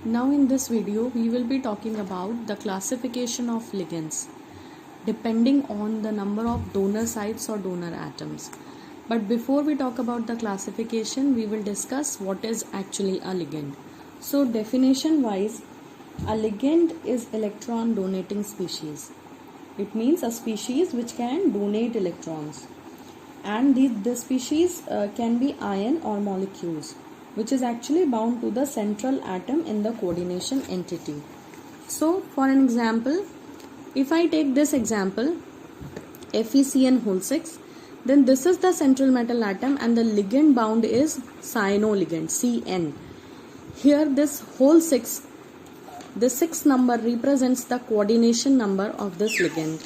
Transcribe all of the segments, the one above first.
Now in this video we will be talking about the classification of ligands depending on the number of donor sites or donor atoms. But before we talk about the classification, we will discuss what is actually a ligand. So definition wise, a ligand is electron donating species. It means a species which can donate electrons, and the species can be ion or molecules which is actually bound to the central atom in the coordination entity. So for an example, if I take this example FeCN whole 6, then this is the central metal atom and the ligand bound is cyanoligand Cn. Here this whole 6, the 6 number represents the coordination number of this ligand.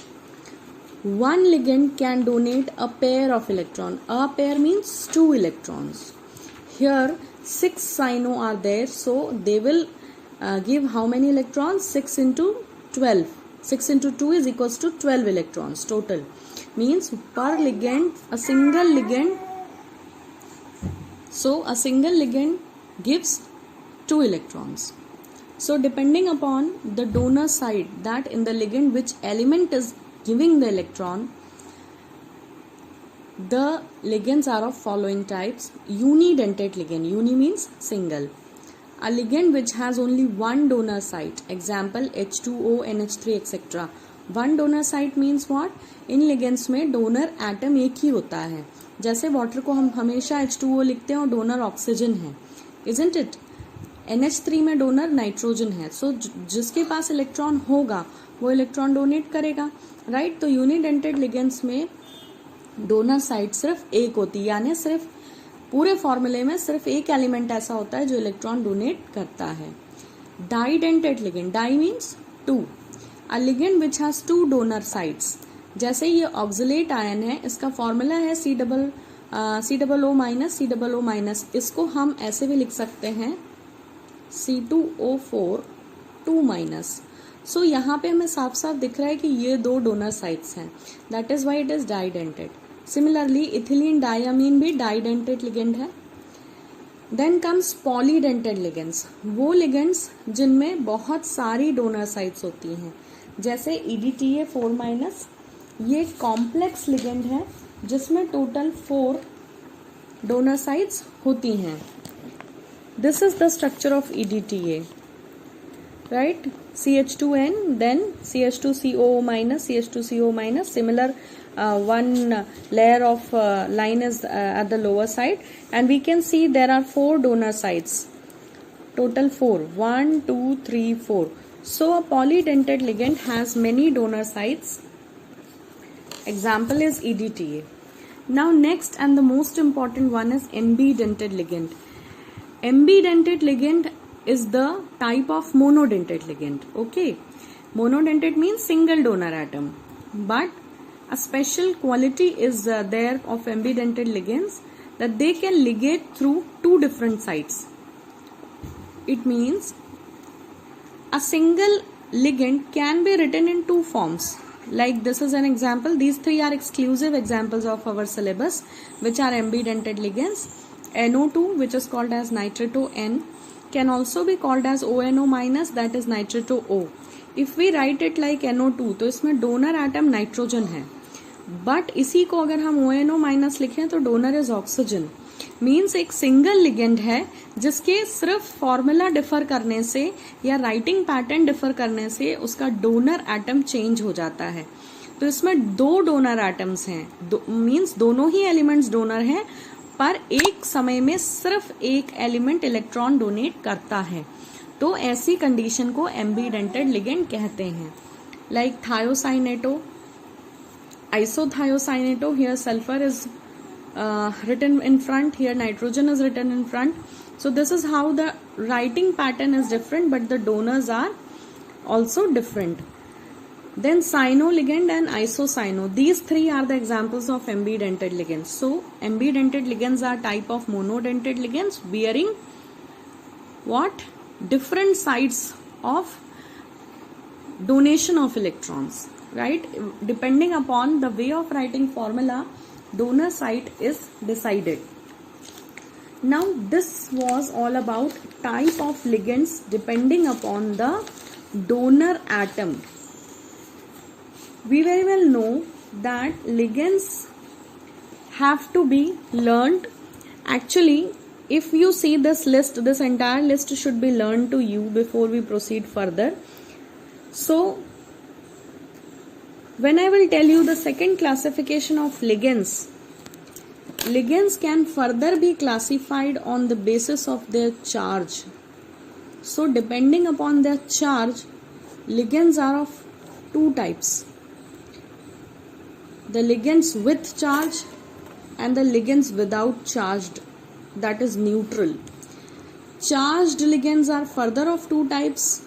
One ligand can donate a pair of electrons. A pair means 2 electrons. Here 6 cyano are there, so they will give how many electrons? 6 into 12. 6 into 2 is equals to 12 electrons total. Means per ligand, a single ligand, so a single ligand gives 2 electrons. So depending upon the donor site, that in the ligand which element is giving the electron, the ligands are of following types. Unidentate ligand. Uni means single. A ligand which has only one donor site. Example H2O, NH3 etc. One donor site means what? In ligands में donor atom एक ही होता है. जैसे water को हम हमेशा H2O लिखते हैं और donor oxygen है, isn't it? NH3 में donor nitrogen है. So जिसके पास इलेक्ट्रॉन होगा वो इलेक्ट्रॉन डोनेट करेगा, राइट? तो यूनिडेंटेड लिगेंड्स में डोनर साइट सिर्फ एक होती है, यानी सिर्फ पूरे फॉर्मूले में सिर्फ एक एलिमेंट ऐसा होता है जो इलेक्ट्रॉन डोनेट करता है. Didentate ligand. Di means 2. A ligand which has 2 donor sites. जैसे ये ऑक्सिलेट आयन है, इसका फॉर्मूला है COO माइनस COO माइनस. इसको हम ऐसे भी लिख सकते हैं C2O4 2 माइनस. सो यहाँ पे हमें साफ साफ दिख रहा है कि ये 2 डोनर साइट्स हैं. That is why it is didentate. Similarly ethylene diamine भी डाइडेंटेड लिगेंड है. Then comes polydentate ligands. वो लिगेंड्स जिनमें बहुत सारी डोनर साइट्स होती हैं, जैसे EDTA4 माइनस. ये कॉम्प्लेक्स लिगेंड है जिसमें टोटल 4 डोनर साइट्स होती हैं. This is the structure of EDTA, right? CH2N, then CH2COO minus, CH2CO minus. Similar one layer of line is at the lower side, and we can see there are 4 donor sites. Total 4. 1, 2, 3, 4. So a polydentate ligand has many donor sites. Example is EDTA. Now next and the most important one is ambidentate ligand. Ambidentate ligand is the type of monodentate ligand. Okay, monodentate means single donor atom, but a special quality is there of ambidentate ligands that they can ligate through 2 different sites. It means a single ligand can be written in 2 forms. Like this is an example. These 3 are exclusive examples of our syllabus which are ambidentate ligands. NO2, which is called as nitrito N, can also be called as ONO minus, that is nitrito O. If we write it like NO2, तो इसमें donor atom nitrogen है, but इसी को अगर हम ONO minus लिखें तो donor is oxygen. Means एक सिंगल लिगेंड है जिसके सिर्फ फॉर्मूला डिफर करने से या राइटिंग पैटर्न डिफर करने से उसका डोनर एटम चेंज हो जाता है. तो इसमें 2 डोनर एटम्स हैं, मीन्स दोनों ही एलिमेंट्स डोनर हैं, पर एक समय में सिर्फ एक एलिमेंट इलेक्ट्रॉन डोनेट करता है. तो ऐसी कंडीशन को एम्बीडेंटेड लिगेंड कहते हैं. Like thiocyanato, isothiocyanato. Here sulphur is written in front, here nitrogen is written in front. So this is how the writing pattern is different, but the donors are also different. Then cyanoligand and isocyano. These 3 are the examples of ambidentate ligands. So ambidentate ligands are type of monodentate ligands bearing what? Different sides of donation of electrons, right? Depending upon the way of writing formula, donor site is decided. Now this was all about type of ligands depending upon the donor atom. We very well know that ligands have to be learned. Actually, if you see this list, this entire list should be learned to you before we proceed further. So, when I will tell you the second classification of ligands, ligands can further be classified on the basis of their charge. So, depending upon their charge, ligands are of two types. The ligands with charge and the ligands without charged, that is neutral. Charged ligands are further of two types,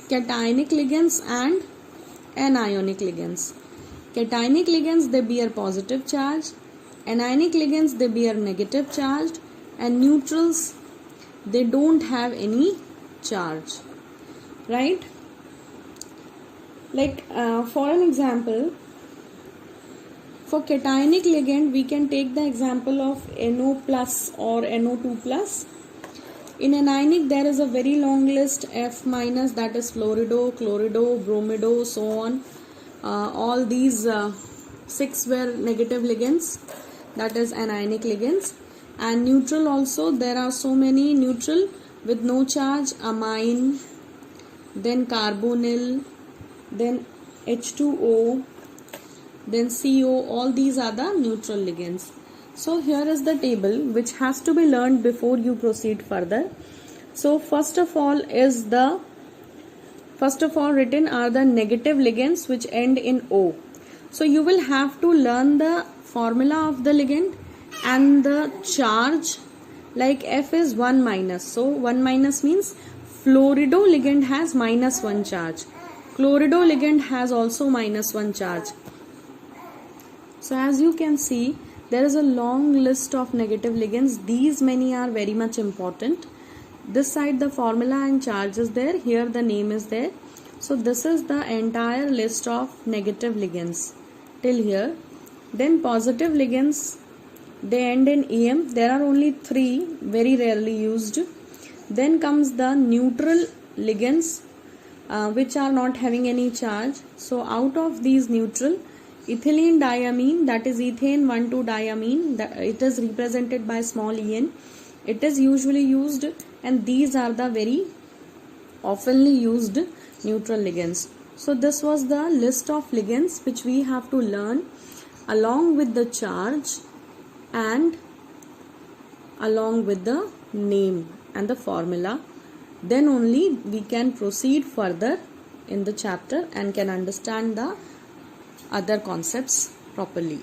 cationic ligands and anionic ligands. Cationic ligands, they bear positive charge, anionic ligands, they bear negative charge, and neutrals, they don't have any charge, right? Like for an example, for cationic ligand, we can take the example of NO plus or NO2 plus. In anionic, there is a very long list, F minus, that is fluorido, chlorido, bromido, so on. All these 6 were negative ligands, that is anionic ligands. And neutral also, there are so many neutral with no charge, amine, then carbonyl, then H2O, then CO, all these are the neutral ligands. So here is the table which has to be learned before you proceed further. So first of all written are the negative ligands which end in O. So you will have to learn the formula of the ligand and the charge. Like F is 1 minus. So 1 minus means fluorido ligand has -1 charge. Chlorido ligand has also -1 charge. So as you can see, there is a long list of negative ligands. These many are very much important. This side the formula and charge is there. Here the name is there. So this is the entire list of negative ligands till here. Then positive ligands, they end in EM. There are only 3, very rarely used. Then comes the neutral ligands, which are not having any charge. So out of these neutral, ethylene diamine, that is ethane 1,2-diamine, it is represented by small en. It is usually used, and these are the very oftenly used neutral ligands. So this was the list of ligands which we have to learn along with the charge and along with the name and the formula. Then only we can proceed further in the chapter and can understand the other concepts properly.